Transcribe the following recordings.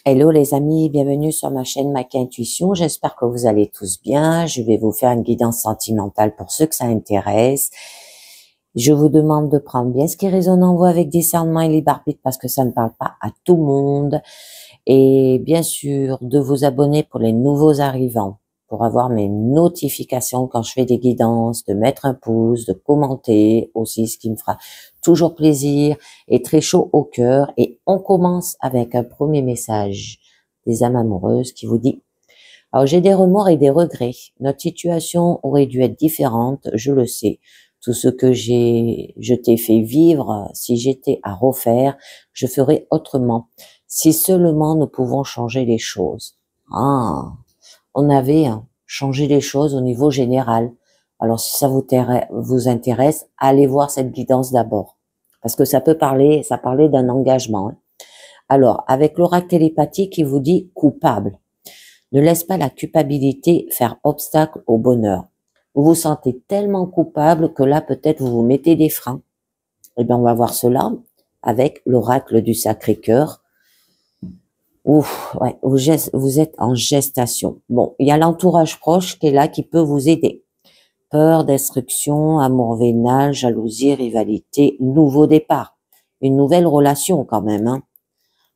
Hello les amis, bienvenue sur ma chaîne Maki Intuition. J'espère que vous allez tous bien. Je vais vous faire une guidance sentimentale pour ceux que ça intéresse. Je vous demande de prendre bien ce qui résonne en vous avec discernement et libre arbitre parce que ça ne parle pas à tout le monde. Et bien sûr, de vous abonner pour les nouveaux arrivants, pour avoir mes notifications quand je fais des guidances, de mettre un pouce, de commenter aussi, ce qui me fera toujours plaisir et très chaud au cœur. Et on commence avec un premier message des âmes amoureuses qui vous dit: alors j'ai des remords et des regrets. Notre situation aurait dû être différente, je le sais. Tout ce que je t'ai fait vivre, si j'étais à refaire, je ferais autrement. Si seulement nous pouvons changer les choses. Ah, on avait changé les choses au niveau général. Alors si ça vous intéresse, allez voir cette guidance d'abord. Parce que ça parlait d'un engagement. Alors, avec l'oracle télépathique, il vous dit coupable. Ne laisse pas la culpabilité faire obstacle au bonheur. Vous vous sentez tellement coupable que là, peut-être, vous vous mettez des freins. Eh bien, on va voir cela avec l'oracle du Sacré-Cœur. Ouf, ouais, vous êtes en gestation. Bon, il y a l'entourage proche qui est là, qui peut vous aider. Peur, destruction, amour vénal, jalousie, rivalité, nouveau départ. Une nouvelle relation quand même, hein,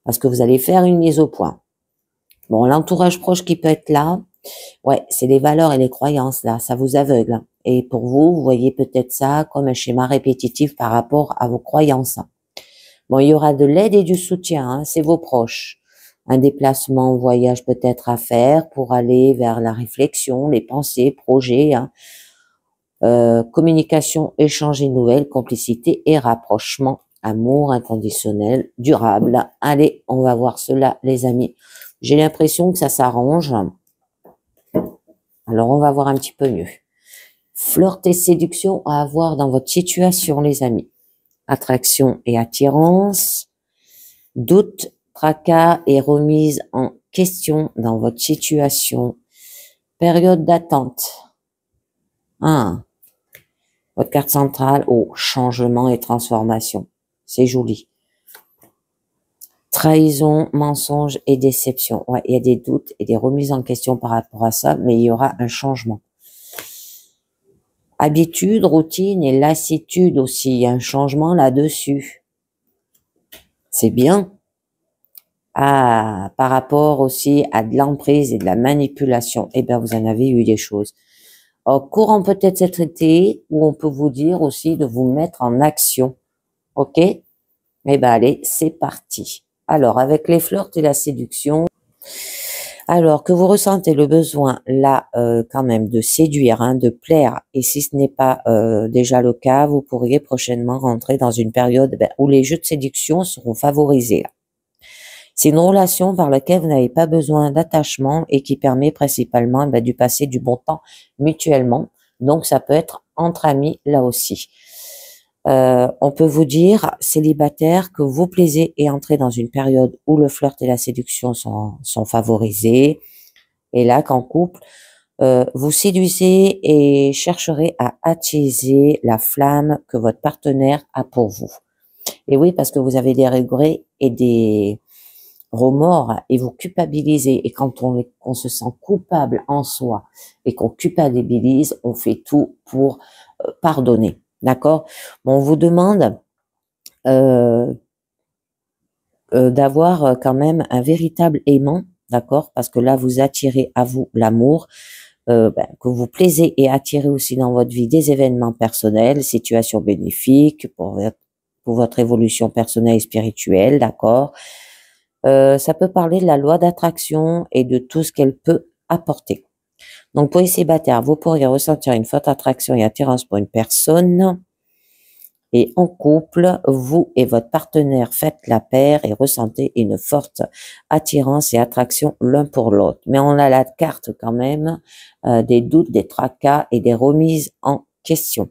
parce que vous allez faire une mise au point. Bon, l'entourage proche qui peut être là, ouais, c'est les valeurs et les croyances là, ça vous aveugle. Et pour vous, vous voyez peut-être ça comme un schéma répétitif par rapport à vos croyances. Bon, il y aura de l'aide et du soutien, hein, c'est vos proches. Un déplacement, un voyage peut-être à faire pour aller vers la réflexion, les pensées, projets, hein. Communication, échange et nouvelles, complicité et rapprochement, amour inconditionnel, durable. Allez, on va voir cela les amis. J'ai l'impression que ça s'arrange. Alors on va voir un petit peu mieux. Flirt et séduction à avoir dans votre situation les amis. Attraction et attirance. Doute, tracas et remise en question dans votre situation. Période d'attente. Votre carte centrale, changement et transformation. C'est joli. Trahison, mensonge et déception. Ouais, il y a des doutes et des remises en question par rapport à ça, mais il y aura un changement. Habitude, routine et lassitude aussi. Il y a un changement là-dessus. C'est bien. Par rapport aussi à de l'emprise et de la manipulation, eh bien, vous en avez eu des choses. Courant peut-être cet été, où on peut vous dire aussi de vous mettre en action. Ok? Eh bien, allez, c'est parti. Alors, avec les flirts et la séduction, alors que vous ressentez le besoin, là, quand même, de séduire, hein, de plaire, et si ce n'est pas déjà le cas, vous pourriez prochainement rentrer dans une période où les jeux de séduction seront favorisés. C'est une relation par laquelle vous n'avez pas besoin d'attachement et qui permet principalement de passer du bon temps mutuellement. Donc, ça peut être entre amis là aussi. On peut vous dire, célibataire, que vous plaisez et entrez dans une période où le flirt et la séduction sont favorisés. Et là, qu'en couple, vous séduisez et chercherez à attiser la flamme que votre partenaire a pour vous. Et oui, parce que vous avez des regrets et des remords et vous culpabilisez. Et quand on se sent coupable en soi et qu'on culpabilise, on fait tout pour pardonner. D'accord? Bon, on vous demande d'avoir quand même un véritable aimant, d'accord? Parce que là, vous attirez à vous l'amour, que vous plaisez et attirez aussi dans votre vie des événements personnels, situations bénéfiques pour votre évolution personnelle et spirituelle, d'accord? Ça peut parler de la loi d'attraction et de tout ce qu'elle peut apporter. Donc, pour les célibataires, vous pourriez ressentir une forte attraction et attirance pour une personne. Et en couple, vous et votre partenaire faites la paire et ressentez une forte attirance et attraction l'un pour l'autre. Mais on a la carte quand même des doutes, des tracas et des remises en question.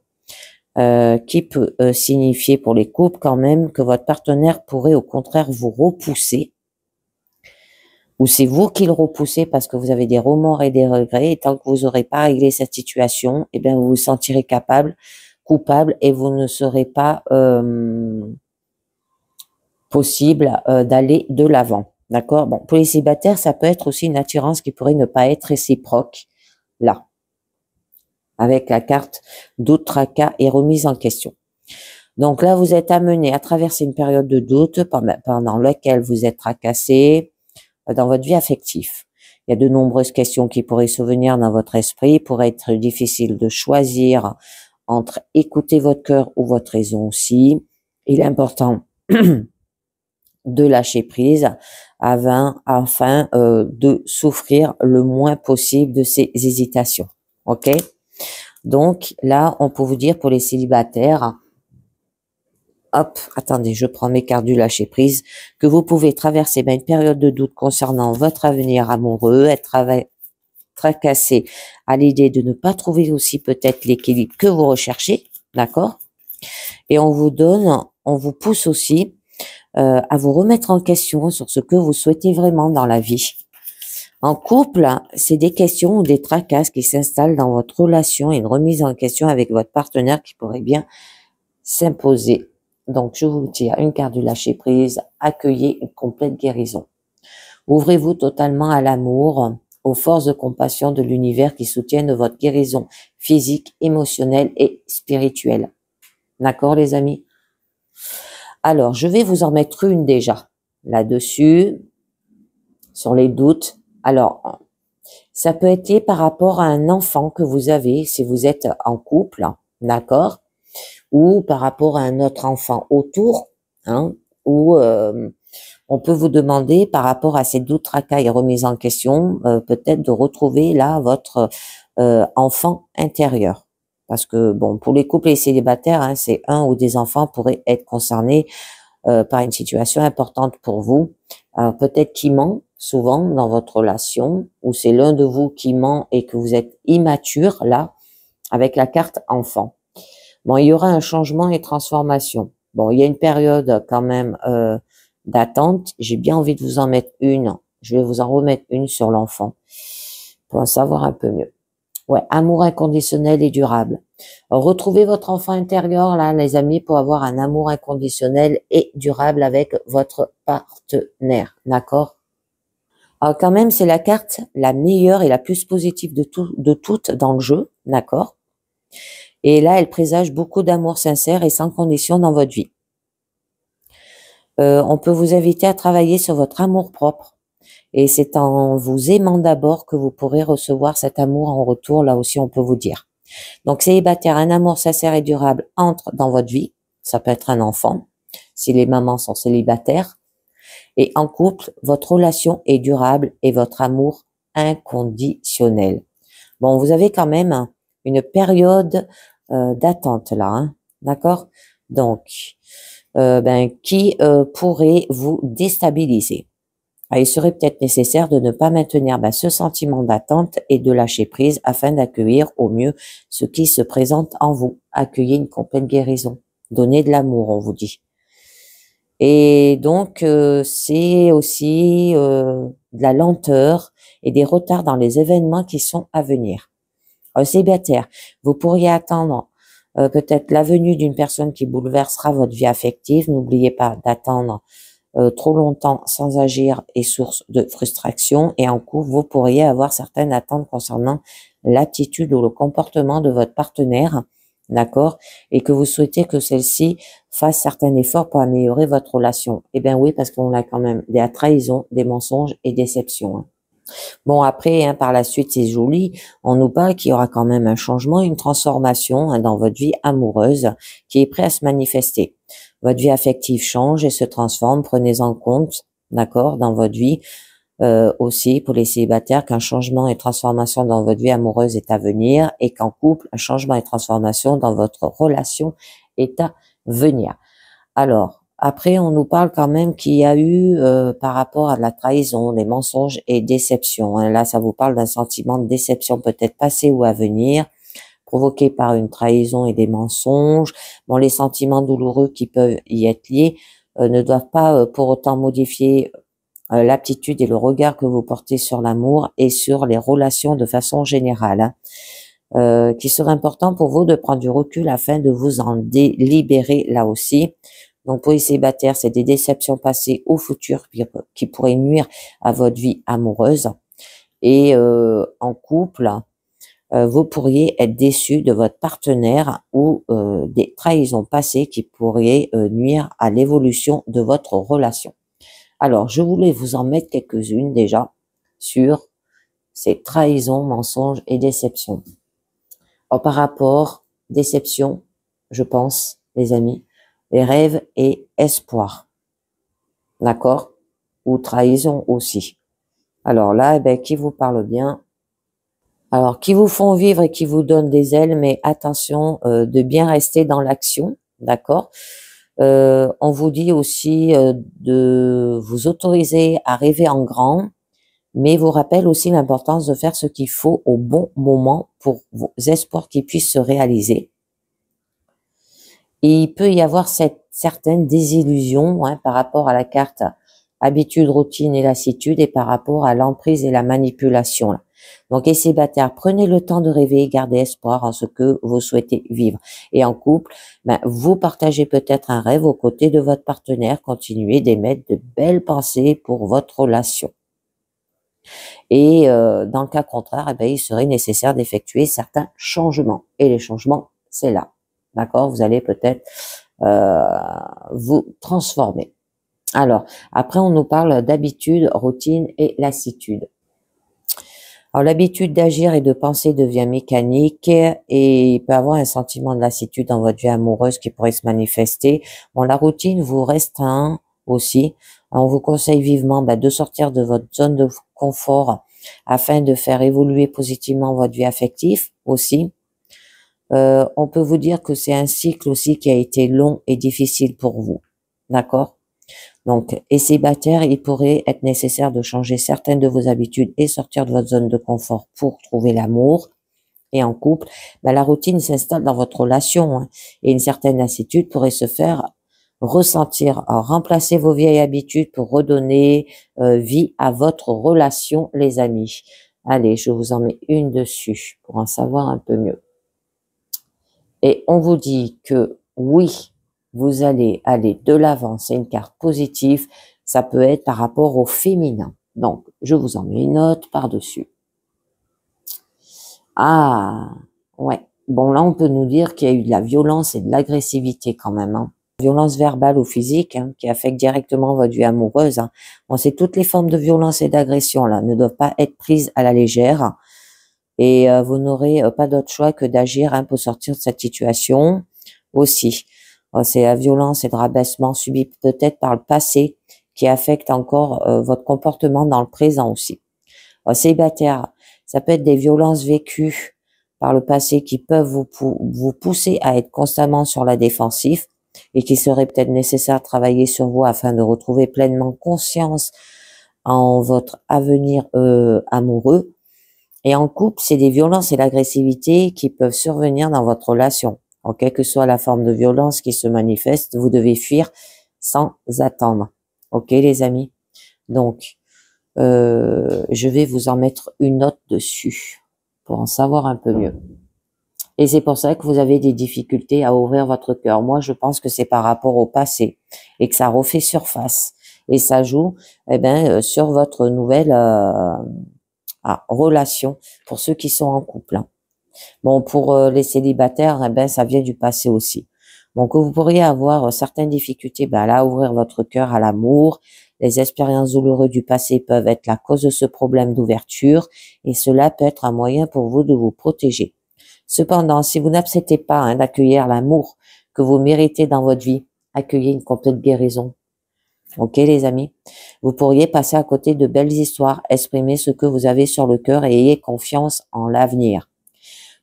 Qui peut signifier pour les couples quand même que votre partenaire pourrait au contraire vous repousser. Ou c'est vous qui le repoussez parce que vous avez des remords et des regrets. Et tant que vous n'aurez pas réglé cette situation, eh bien vous vous sentirez coupable et vous ne serez pas possible d'aller de l'avant. D'accord? Bon, pour les célibataires, ça peut être aussi une attirance qui pourrait ne pas être réciproque, là, avec la carte doute, tracas et remise en question. Donc là, vous êtes amené à traverser une période de doute pendant laquelle vous êtes tracassé dans votre vie affective. Il y a de nombreuses questions qui pourraient survenir dans votre esprit. Il pourrait être difficile de choisir entre écouter votre cœur ou votre raison aussi. Il est important de lâcher prise afin de souffrir le moins possible de ces hésitations. OK? Donc là, on peut vous dire pour les célibataires, hop, attendez, je prends mes cartes du lâcher prise, que vous pouvez traverser une période de doute concernant votre avenir amoureux, être tracassé à l'idée de ne pas trouver aussi peut-être l'équilibre que vous recherchez, d'accord? Et on vous pousse aussi à vous remettre en question sur ce que vous souhaitez vraiment dans la vie. En couple, c'est des questions ou des tracasses qui s'installent dans votre relation et une remise en question avec votre partenaire qui pourrait bien s'imposer. Donc, je vous tire une carte du lâcher prise, accueillez une complète guérison. Ouvrez-vous totalement à l'amour, aux forces de compassion de l'univers qui soutiennent votre guérison physique, émotionnelle et spirituelle. D'accord, les amis? Alors, je vais vous en mettre une déjà là-dessus, sur les doutes. Alors, ça peut être par rapport à un enfant que vous avez, si vous êtes en couple, d'accord? Ou par rapport à un autre enfant autour, hein, ou on peut vous demander par rapport à ces doutes, tracas et remises en question, peut-être de retrouver là votre enfant intérieur. Parce que bon, pour les couples et les célibataires, hein, c'est un ou des enfants pourraient être concernés par une situation importante pour vous. Peut-être qui ment souvent dans votre relation, ou c'est l'un de vous qui ment et que vous êtes immature là, avec la carte enfant. Bon, il y aura un changement et transformation. Bon, il y a une période quand même d'attente. J'ai bien envie de vous en mettre une. Je vais vous en remettre une sur l'enfant pour en savoir un peu mieux. Ouais, amour inconditionnel et durable. Retrouvez votre enfant intérieur, là, les amis, pour avoir un amour inconditionnel et durable avec votre partenaire. D'accord? Alors, quand même, c'est la carte la meilleure et la plus positive de toutes dans le jeu. D'accord? Et là, elle présage beaucoup d'amour sincère et sans condition dans votre vie. On peut vous inviter à travailler sur votre amour-propre. Et c'est en vous aimant d'abord que vous pourrez recevoir cet amour en retour, là aussi on peut vous dire. Donc célibataire, un amour sincère et durable entre dans votre vie. Ça peut être un enfant, si les mamans sont célibataires. Et en couple, votre relation est durable et votre amour inconditionnel. Bon, vous avez quand même une période d'attente là, hein, d'accord? Donc, qui pourrait vous déstabiliser. Il serait peut-être nécessaire de ne pas maintenir ce sentiment d'attente et de lâcher prise afin d'accueillir au mieux ce qui se présente en vous. Accueillez une complète guérison. Donnez de l'amour, on vous dit. Et donc, c'est aussi de la lenteur et des retards dans les événements qui sont à venir. Célibataire, vous pourriez attendre peut-être la venue d'une personne qui bouleversera votre vie affective. N'oubliez pas d'attendre trop longtemps sans agir est source de frustration, et en couple, vous pourriez avoir certaines attentes concernant l'attitude ou le comportement de votre partenaire, d'accord, et que vous souhaitez que celle-ci fasse certains efforts pour améliorer votre relation. Eh bien oui, parce qu'on a quand même des trahisons, des mensonges et déceptions. Hein. Bon, après, hein, par la suite, c'est joli. On nous parle qu'il y aura quand même un changement, une transformation hein, dans votre vie amoureuse qui est prêt à se manifester. Votre vie affective change et se transforme. Prenez en compte, d'accord, dans votre vie aussi pour les célibataires qu'un changement et transformation dans votre vie amoureuse est à venir, et qu'en couple, un changement et transformation dans votre relation est à venir. Alors, après, on nous parle quand même qu'il y a eu, par rapport à de la trahison, des mensonges et déceptions. Hein. Là, ça vous parle d'un sentiment de déception peut-être passé ou à venir, provoqué par une trahison et des mensonges. Bon, les sentiments douloureux qui peuvent y être liés ne doivent pas pour autant modifier l'aptitude et le regard que vous portez sur l'amour et sur les relations de façon générale. Qu'il serait important pour vous de prendre du recul afin de vous en délibérer là aussi. Donc pour les célibataires, c'est des déceptions passées ou futures qui pourraient nuire à votre vie amoureuse. Et en couple, vous pourriez être déçu de votre partenaire ou des trahisons passées qui pourraient nuire à l'évolution de votre relation. Alors, je voulais vous en mettre quelques-unes déjà sur ces trahisons, mensonges et déceptions. Alors, par rapport, déception, je pense, les amis, les rêves et espoir. D'accord? Ou trahison aussi. Alors là, eh ben, qui vous parle bien? Alors, qui vous font vivre et qui vous donnent des ailes, mais attention de bien rester dans l'action, d'accord? On vous dit aussi de vous autoriser à rêver en grand, mais vous rappelle aussi l'importance de faire ce qu'il faut au bon moment pour vos espoirs qui puissent se réaliser. Et il peut y avoir certaines désillusions par rapport à la carte habitude, routine et lassitude et par rapport à l'emprise et la manipulation. Là. Donc, les célibataires, prenez le temps de rêver et gardez espoir en ce que vous souhaitez vivre. Et en couple, vous partagez peut-être un rêve aux côtés de votre partenaire, continuez d'émettre de belles pensées pour votre relation. Et dans le cas contraire, il serait nécessaire d'effectuer certains changements. Et les changements, c'est là. D'accord? Vous allez peut-être vous transformer. Alors, après, on nous parle d'habitude, routine et lassitude. Alors, l'habitude d'agir et de penser devient mécanique et il peut y avoir un sentiment de lassitude dans votre vie amoureuse qui pourrait se manifester. Bon, la routine vous restreint aussi. On vous conseille vivement de sortir de votre zone de confort afin de faire évoluer positivement votre vie affective aussi. On peut vous dire que c'est un cycle aussi qui a été long et difficile pour vous. D'accord? Donc, et célibataire, il pourrait être nécessaire de changer certaines de vos habitudes et sortir de votre zone de confort pour trouver l'amour. Et en couple, la routine s'installe dans votre relation et une certaine lassitude pourrait se faire ressentir. Alors, remplacez vos vieilles habitudes pour redonner vie à votre relation, les amis. Allez, je vous en mets une dessus pour en savoir un peu mieux. Et on vous dit que oui, vous allez aller de l'avant, c'est une carte positive, ça peut être par rapport au féminin. Donc, je vous en mets une note par-dessus. Ah, ouais. Bon, là, on peut nous dire qu'il y a eu de la violence et de l'agressivité quand même. Violence verbale ou physique qui affecte directement votre vie amoureuse. Bon, c'est toutes les formes de violence et d'agression là ne doivent pas être prises à la légère. Et vous n'aurez pas d'autre choix que d'agir pour sortir de cette situation aussi. C'est la violence et le rabaissement subi peut-être par le passé qui affecte encore votre comportement dans le présent aussi. Célibataire, ça peut être des violences vécues par le passé qui peuvent vous pousser à être constamment sur la défensive et qui serait peut-être nécessaire de travailler sur vous afin de retrouver pleinement conscience en votre avenir amoureux. Et en couple, c'est des violences et l'agressivité qui peuvent survenir dans votre relation. Quelle que soit la forme de violence qui se manifeste, vous devez fuir sans attendre. Ok, les amis? Donc, je vais vous en mettre une note dessus pour en savoir un peu mieux. Et c'est pour ça que vous avez des difficultés à ouvrir votre cœur. Moi, je pense que c'est par rapport au passé et que ça refait surface. Et ça joue sur votre nouvelle relation pour ceux qui sont en couple. Bon, pour les célibataires, ça vient du passé aussi. Donc, vous pourriez avoir certaines difficultés à ouvrir votre cœur à l'amour. Les expériences douloureuses du passé peuvent être la cause de ce problème d'ouverture et cela peut être un moyen pour vous de vous protéger. Cependant, si vous n'acceptez pas d'accueillir l'amour que vous méritez dans votre vie, accueillez une complète guérison. Ok, les amis? Vous pourriez passer à côté de belles histoires, exprimer ce que vous avez sur le cœur et ayez confiance en l'avenir.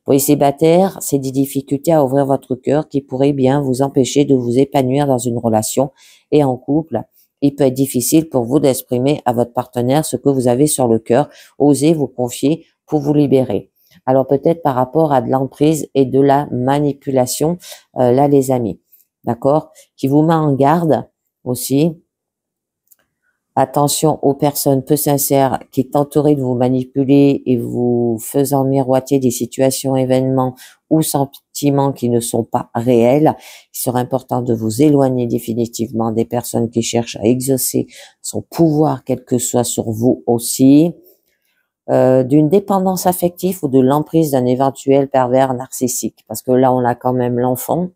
Pour les célibataires, c'est des difficultés à ouvrir votre cœur qui pourraient bien vous empêcher de vous épanouir dans une relation. Et en couple, il peut être difficile pour vous d'exprimer à votre partenaire ce que vous avez sur le cœur. Osez vous confier pour vous libérer. Alors peut-être par rapport à de l'emprise et de la manipulation, là les amis, d'accord, qui vous met en garde aussi. Attention aux personnes peu sincères qui tenteraient de vous manipuler et vous faisant miroiter des situations, événements ou sentiments qui ne sont pas réels. Il serait important de vous éloigner définitivement des personnes qui cherchent à exaucer son pouvoir, quel que soit sur vous aussi. D'une dépendance affective ou de l'emprise d'un éventuel pervers narcissique. Parce que là, on a quand même l'enfant.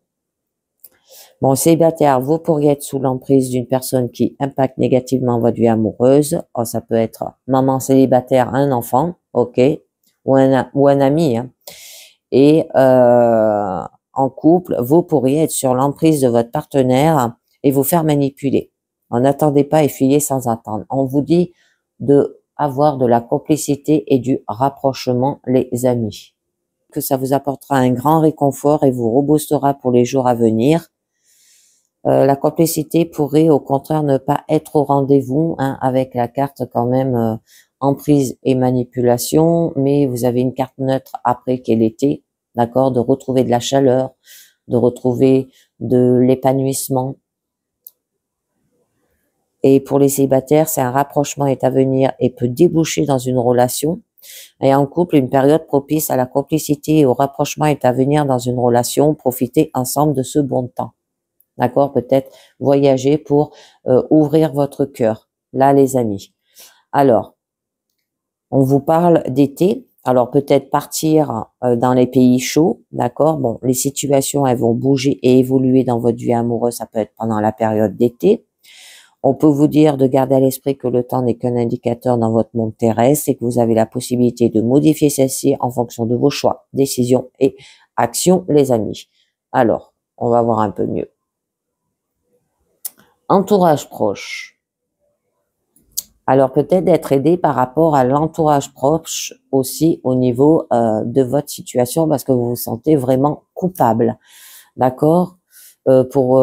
Bon, célibataire, vous pourriez être sous l'emprise d'une personne qui impacte négativement votre vie amoureuse. Oh, ça peut être maman célibataire, un enfant, ok, ou un ami. Hein. Et en couple, vous pourriez être sur l'emprise de votre partenaire et vous faire manipuler. N'attendez pas et fuyez sans attendre. On vous dit de avoir de la complicité et du rapprochement, les amis. Que ça vous apportera un grand réconfort et vous reboostera pour les jours à venir. La complicité pourrait au contraire ne pas être au rendez-vous, hein, avec la carte quand même emprise et manipulation, mais vous avez une carte neutre après qu'elle était, d'accord, de retrouver de la chaleur, de retrouver de l'épanouissement. Et pour les célibataires, c'est un rapprochement est à venir et peut déboucher dans une relation. Et en couple, une période propice à la complicité et au rapprochement est à venir dans une relation. Profitez ensemble de ce bon temps. D'accord? Peut-être voyager pour ouvrir votre cœur. Là, les amis. Alors, on vous parle d'été. Alors, peut-être partir dans les pays chauds. D'accord? Bon, les situations, elles vont bouger et évoluer dans votre vie amoureuse. Ça peut être pendant la période d'été. On peut vous dire de garder à l'esprit que le temps n'est qu'un indicateur dans votre monde terrestre et que vous avez la possibilité de modifier celle-ci en fonction de vos choix, décisions et actions, les amis. Alors, on va voir un peu mieux. Entourage proche. Alors peut-être d'être aidé par rapport à l'entourage proche aussi au niveau de votre situation parce que vous vous sentez vraiment coupable, d'accord, pour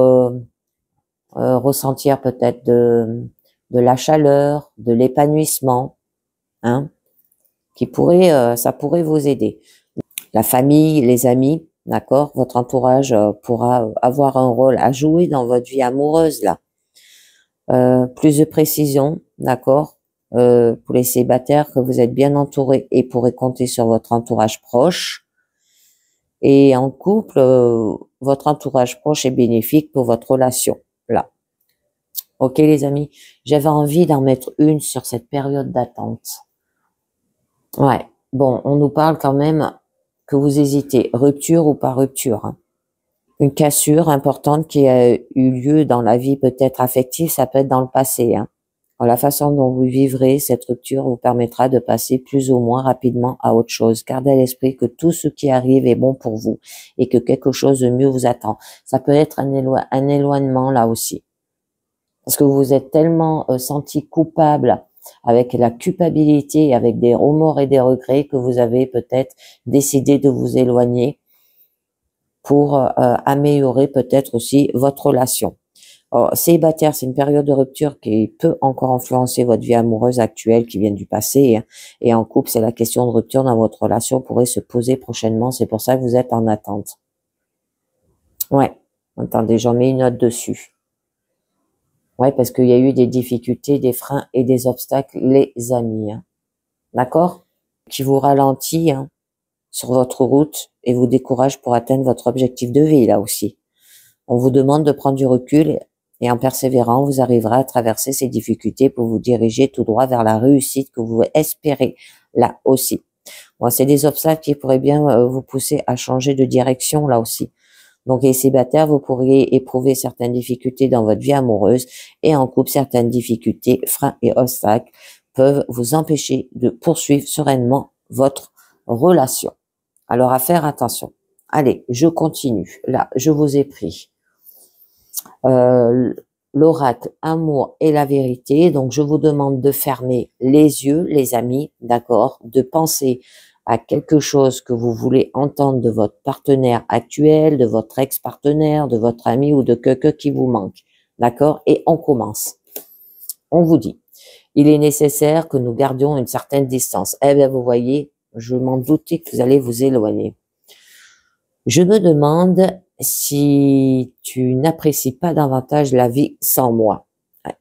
ressentir peut-être de la chaleur, de l'épanouissement, hein, qui pourrait, ça pourrait vous aider. La famille, les amis, d'accord, votre entourage pourra avoir un rôle à jouer dans votre vie amoureuse là. Plus de précision, d'accord, pour les célibataires, que vous êtes bien entouré et pourrez compter sur votre entourage proche. Et en couple, votre entourage proche est bénéfique pour votre relation, là. Ok les amis, j'avais envie d'en mettre une sur cette période d'attente. Ouais, bon, on nous parle quand même que vous hésitez, rupture ou pas rupture, hein. Une cassure importante qui a eu lieu dans la vie peut-être affective, ça peut être dans le passé, hein. Alors, la façon dont vous vivrez cette rupture vous permettra de passer plus ou moins rapidement à autre chose. Gardez à l'esprit que tout ce qui arrive est bon pour vous et que quelque chose de mieux vous attend. Ça peut être un éloignement là aussi. Parce que vous vous êtes tellement senti coupable avec la culpabilité, avec des remords et des regrets que vous avez peut-être décidé de vous éloigner pour améliorer peut-être aussi votre relation. Célibataire, c'est une période de rupture qui peut encore influencer votre vie amoureuse actuelle qui vient du passé. Hein. Et en couple, c'est la question de rupture dans votre relation pourrait se poser prochainement. C'est pour ça que vous êtes en attente. Ouais, attendez, j'en mets une note dessus. Ouais, parce qu'il y a eu des difficultés, des freins et des obstacles, les amis. Hein. D'accord? Qui vous ralentit, hein, sur votre route et vous décourage pour atteindre votre objectif de vie, là aussi. On vous demande de prendre du recul et en persévérant, vous arriverez à traverser ces difficultés pour vous diriger tout droit vers la réussite que vous espérez, là aussi. Bon, c'est des obstacles qui pourraient bien vous pousser à changer de direction, là aussi. Donc, les célibataires, vous pourriez éprouver certaines difficultés dans votre vie amoureuse et en couple, certaines difficultés, freins et obstacles peuvent vous empêcher de poursuivre sereinement votre relation. Alors, à faire attention. Allez, je continue. Là, je vous ai pris l'oracle, amour et la vérité. Donc, je vous demande de fermer les yeux, les amis, d'accord, de penser à quelque chose que vous voulez entendre de votre partenaire actuel, de votre ex-partenaire, de votre ami ou de quelqu'un qui vous manque, d'accord. Et on commence. On vous dit, il est nécessaire que nous gardions une certaine distance. Eh bien, vous voyez, je m'en doutais que vous allez vous éloigner. Je me demande si tu n'apprécies pas davantage la vie sans moi.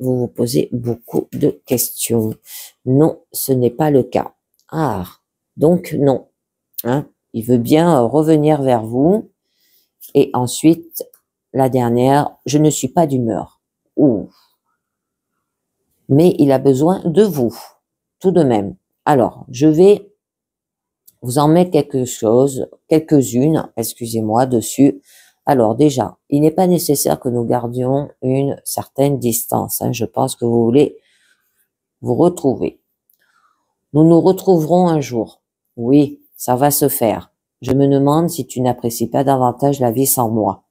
Vous vous posez beaucoup de questions. Non, ce n'est pas le cas. Ah, donc non. Hein, il veut bien revenir vers vous. Et ensuite, la dernière, je ne suis pas d'humeur. Ouh. Mais il a besoin de vous, tout de même. Alors, je vais vous en mettre quelque chose, quelques-unes, excusez-moi, dessus. Alors déjà, il n'est pas nécessaire que nous gardions une certaine distance. Hein. Je pense que vous voulez vous retrouver. Nous nous retrouverons un jour. Oui, ça va se faire. Je me demande si tu n'apprécies pas davantage la vie sans moi.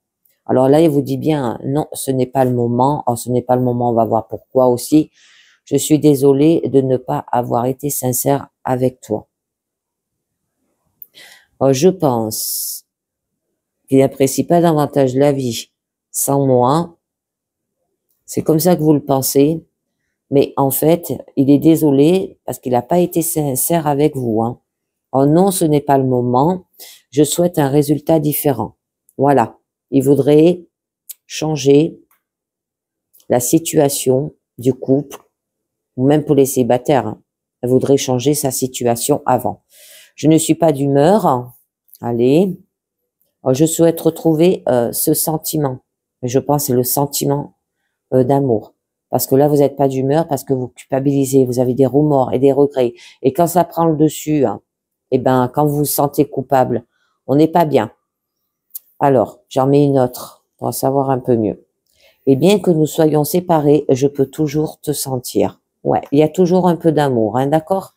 Alors là, il vous dit bien, non, ce n'est pas le moment. Oh, ce n'est pas le moment, on va voir pourquoi aussi. Je suis désolée de ne pas avoir été sincère avec toi. Je pense qu'il n'apprécie pas davantage la vie sans moi. C'est comme ça que vous le pensez. Mais en fait, il est désolé parce qu'il n'a pas été sincère avec vous. Hein. Oh non, ce n'est pas le moment. Je souhaite un résultat différent. Voilà. Il voudrait changer la situation du couple, ou même pour les célibataires. Hein. Il voudrait changer sa situation avant. Je ne suis pas d'humeur. Allez. Je souhaite retrouver ce sentiment. Je pense que c'est le sentiment d'amour. Parce que là, vous n'êtes pas d'humeur, parce que vous culpabilisez, vous avez des remords et des regrets. Et quand ça prend le dessus, hein, eh ben, quand vous vous sentez coupable, on n'est pas bien. Alors, j'en mets une autre pour en savoir un peu mieux. Et bien que nous soyons séparés, je peux toujours te sentir. Ouais, il y a toujours un peu d'amour, hein, d'accord?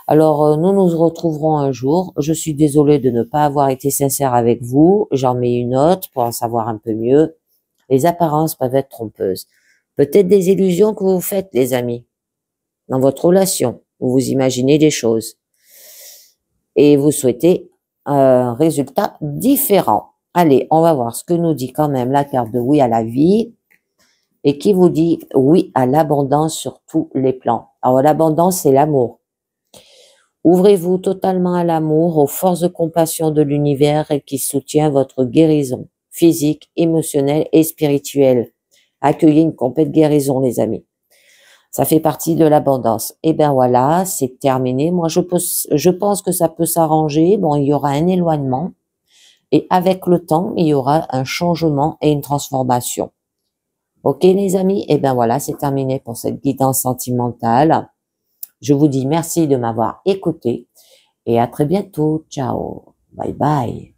Alors, nous nous retrouverons un jour. Je suis désolée de ne pas avoir été sincère avec vous. J'en mets une autre pour en savoir un peu mieux. Les apparences peuvent être trompeuses. Peut-être des illusions que vous faites, les amis, dans votre relation, où vous imaginez des choses. Et vous souhaitez un résultat différent. Allez, on va voir ce que nous dit quand même la carte de oui à la vie et qui vous dit oui à l'abondance sur tous les plans. Alors, l'abondance, c'est l'amour. Ouvrez-vous totalement à l'amour, aux forces de compassion de l'univers et qui soutient votre guérison physique, émotionnelle et spirituelle. Accueillez une complète guérison, les amis. Ça fait partie de l'abondance. Et ben voilà, c'est terminé. Moi, je pense que ça peut s'arranger. Bon, il y aura un éloignement. Et avec le temps, il y aura un changement et une transformation. Ok, les amis? Et ben voilà, c'est terminé pour cette guidance sentimentale. Je vous dis merci de m'avoir écouté et à très bientôt. Ciao. Bye bye.